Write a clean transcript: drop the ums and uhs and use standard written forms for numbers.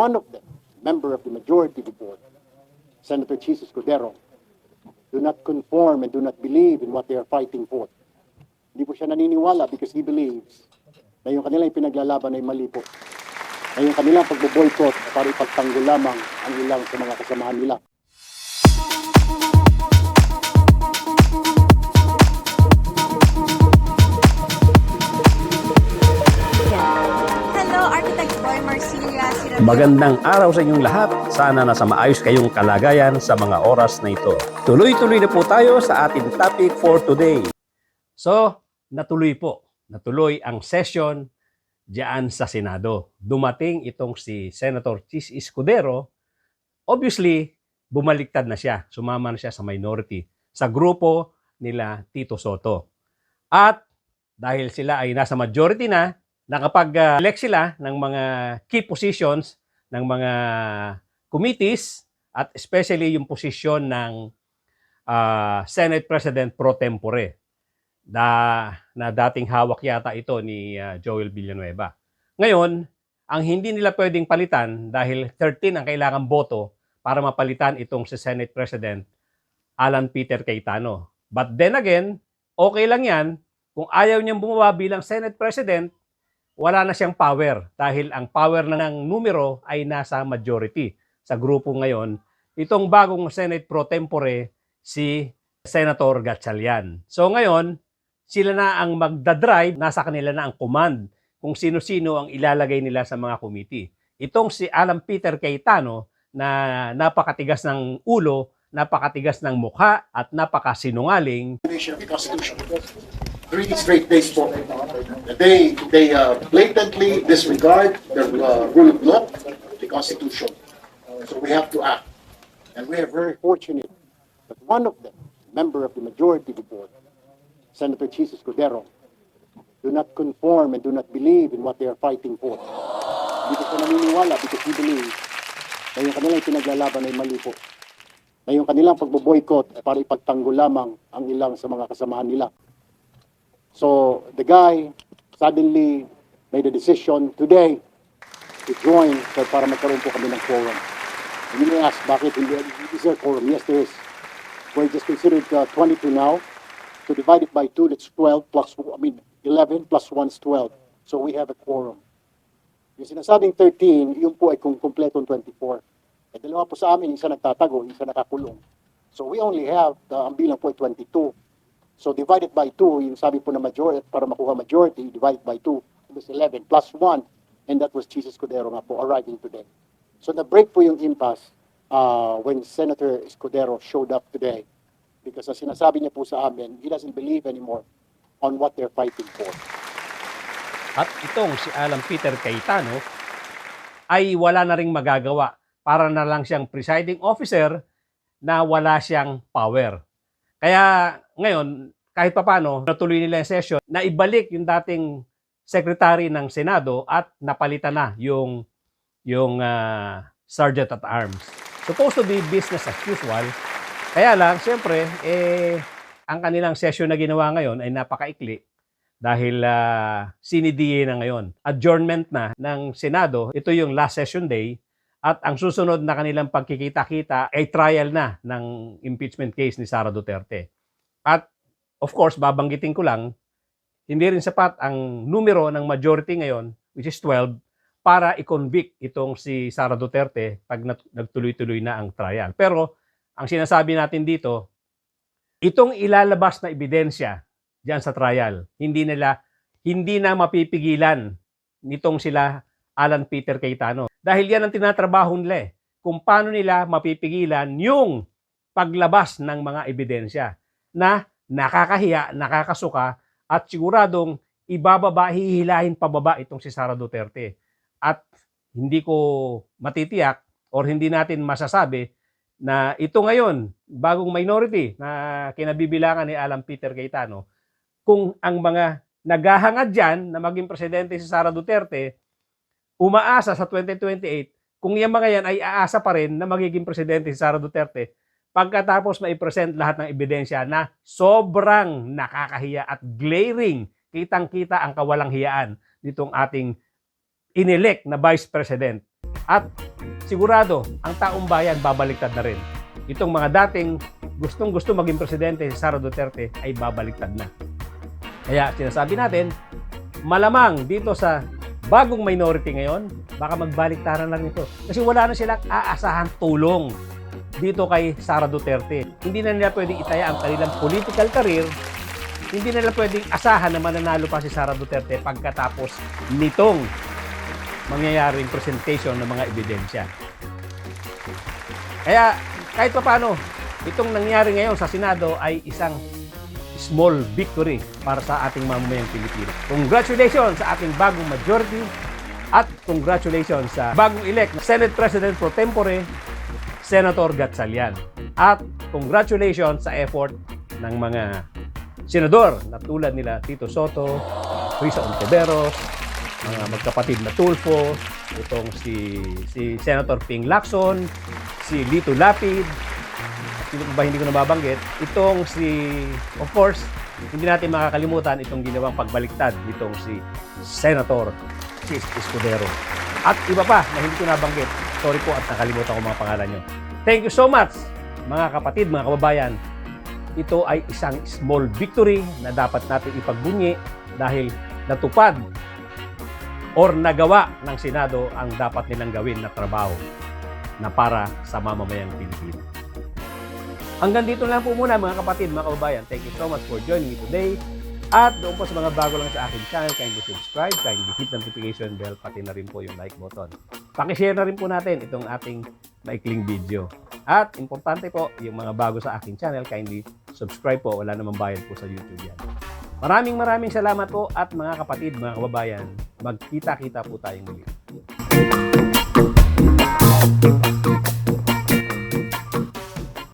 one of them, member of the majority of the board, Senator Chis Escudero, do not conform and do not believe in what they are fighting for. Hindi po siya naniniwala because he believes na yung kanilang pinaglalaban ay mali po. Na yung kanilang pagbo-boycott para ipagtanggol lamang ang ilang sa mga kasamahan nila. Hello, Architect Boy Marcilia. Magandang araw sa inyong lahat. Sana nasa maayos kayong kalagayan sa mga oras na ito. Tuloy-tuloy na po tayo sa ating topic for today. So, natuloy ang session diyan sa Senado. Dumating itong si Senator Chis Escudero. Obviously, bumaliktad na siya. Sumama na siya sa minority, sa grupo nila Tito Sotto. At dahil sila ay nasa majority na, nakapag-elect sila ng mga key positions ng mga committees at especially yung posisyon ng Senate President pro tempore na dating hawak yata ito ni Joel Villanueva. Ngayon, ang hindi nila pwedeng palitan dahil 13 ang kailangang boto para mapalitan itong si Senate President Alan Peter Cayetano. But then again, okay lang yan kung ayaw niyang bumaba bilang Senate President. Wala na siyang power dahil ang power na ng numero ay nasa majority sa grupo ngayon. Itong bagong Senate pro tempore, si Senator Gatchalian. So ngayon, sila na ang magdadrive, nasa kanila na ang command kung sino-sino ang ilalagay nila sa mga committee. Itong si Alan Peter Cayetano na napakatigas ng ulo, napakatigas ng mukha at napakasinungaling. Really straight days po. They blatantly disregard the rule of law, the Constitution. So we have to act. And we are very fortunate that one of them, member of the majority of the board, Senator Chis Escudero, do not conform and do not believe in what they are fighting for. Hindi ko siya naniniwala because he believes na yung kanilang pinaglalaban ay mali po. Na yung kanilang pagbo-boycott ay para ipagtanggol lamang ang ilang sa mga kasamahan nila. So the guy suddenly made a decision today to join para magkaroon po kami ng quorum. And you may ask, bakit hindi? Is there quorum? Yes, there is. We're just considered 22 now. So divide it by 2, that's 12 plus, 11 plus 1 is 12. So we have a quorum. Yung sinasabing 13, yun po ay kung kompletong 24. Eh, dalawa po sa amin, isa nagtatago, isa nakakulong. So we only have, ang bilang po ay 22. So divided by 2, yung sabi po na majority, para makuha majority, divided by 2, it was 11 plus 1, and that was Chis Escudero nga po arriving today. So na-break po yung impasse when Senator Escudero showed up today because as sinasabi niya po sa amin, he doesn't believe anymore on what they're fighting for. At itong si Alan Peter Cayetano ay wala na ring magagawa. Para na lang siyang presiding officer na wala siyang power. Kaya ngayon, kahit papano, natuloy nila yung session na ibalik yung dating secretary ng Senado at napalitan na yung sergeant at arms. Supposed to be business as usual. Kaya lang, siyempre, ang kanilang session na ginawa ngayon ay napakaikli dahil sinidiye na ngayon. Adjournment na ng Senado. Ito yung last session day. At ang susunod na kanilang pagkikita-kita ay trial na ng impeachment case ni Sara Duterte. At of course, babanggitin ko lang, hindi rin sapat ang numero ng majority ngayon, which is 12, para i-convict itong si Sara Duterte pag nagtuloy-tuloy na ang trial. Pero ang sinasabi natin dito, itong ilalabas na ebidensya diyan sa trial, hindi na mapipigilan nitong sila Alan Peter Cayetano. Dahil yan ang tinatrabaho nila kung paano nila mapipigilan yung paglabas ng mga ebidensya na nakakahiya, nakakasuka at siguradong hihilahin pababa itong si Sara Duterte. At hindi ko matitiyak or hindi natin masasabi na ito ngayon, bagong minority na kinabibilangan ni Alan Peter Cayetano, kung ang mga naghahangad dyan na maging presidente si Sara Duterte, umaasa sa 2028, kung yung mga yan ay aasa pa rin na magiging presidente si Sara Duterte, pagkatapos ma-present lahat ng ebidensya na sobrang nakakahiya at glaring, kitang-kita ang kawalang hiyaan nitong ating inelect na Vice President. At sigurado ang taong bayan babaliktad na rin. Itong mga dating gustong-gusto maging presidente si Sara Duterte ay babaliktad na. Kaya sinasabi natin, malamang dito sa bagong minority ngayon, baka magbaliktaran lang ito. Kasi wala na silang aasahan tulong dito kay Sara Duterte. Hindi na nila pwedeng itaya ang kanilang political career. Hindi na nila pwedeng asahan na mananalo pa si Sara Duterte pagkatapos nitong mangyayaring presentation ng mga ebidensya. Kaya kahit pa paano, itong nangyari ngayon sa Senado ay isang small victory para sa ating mamamayang Pilipino. Congratulations sa ating bagong majority at congratulations sa bagong elect na Senate President pro tempore, Senator Gatchalian. At congratulations sa effort ng mga senador na tulad nila Tito Soto, Risa Ontiveros, mga magkapatid na Tulfo, itong si Senator Ping Lacson, si Lito Lapid, sino ba hindi ko nababanggit, itong of course, hindi natin makakalimutan itong ginawang pagbaliktad nitong si Senator Chis Escudero. At iba pa na hindi ko nabanggit. Sorry po at nakalimutan ko mga pangalan nyo. Thank you so much, mga kapatid, mga kababayan. Ito ay isang small victory na dapat natin ipagbunyi dahil natupad or nagawa ng Senado ang dapat nilang gawin na trabaho na para sa mamamayang Pilipino. Hanggang dito lang po muna mga kapatid, mga kababayan. Thank you so much for joining me today. At doon po sa mga bago lang sa aking channel, kindly subscribe, kindly hit notification bell, pati na rin po yung like button. Pakishare na rin po natin itong ating maikling video. At importante po, yung mga bago sa aking channel, kindly subscribe po. Wala namang bayad po sa YouTube yan. Maraming salamat po at mga kapatid, mga kababayan, magkita-kita po tayong muli.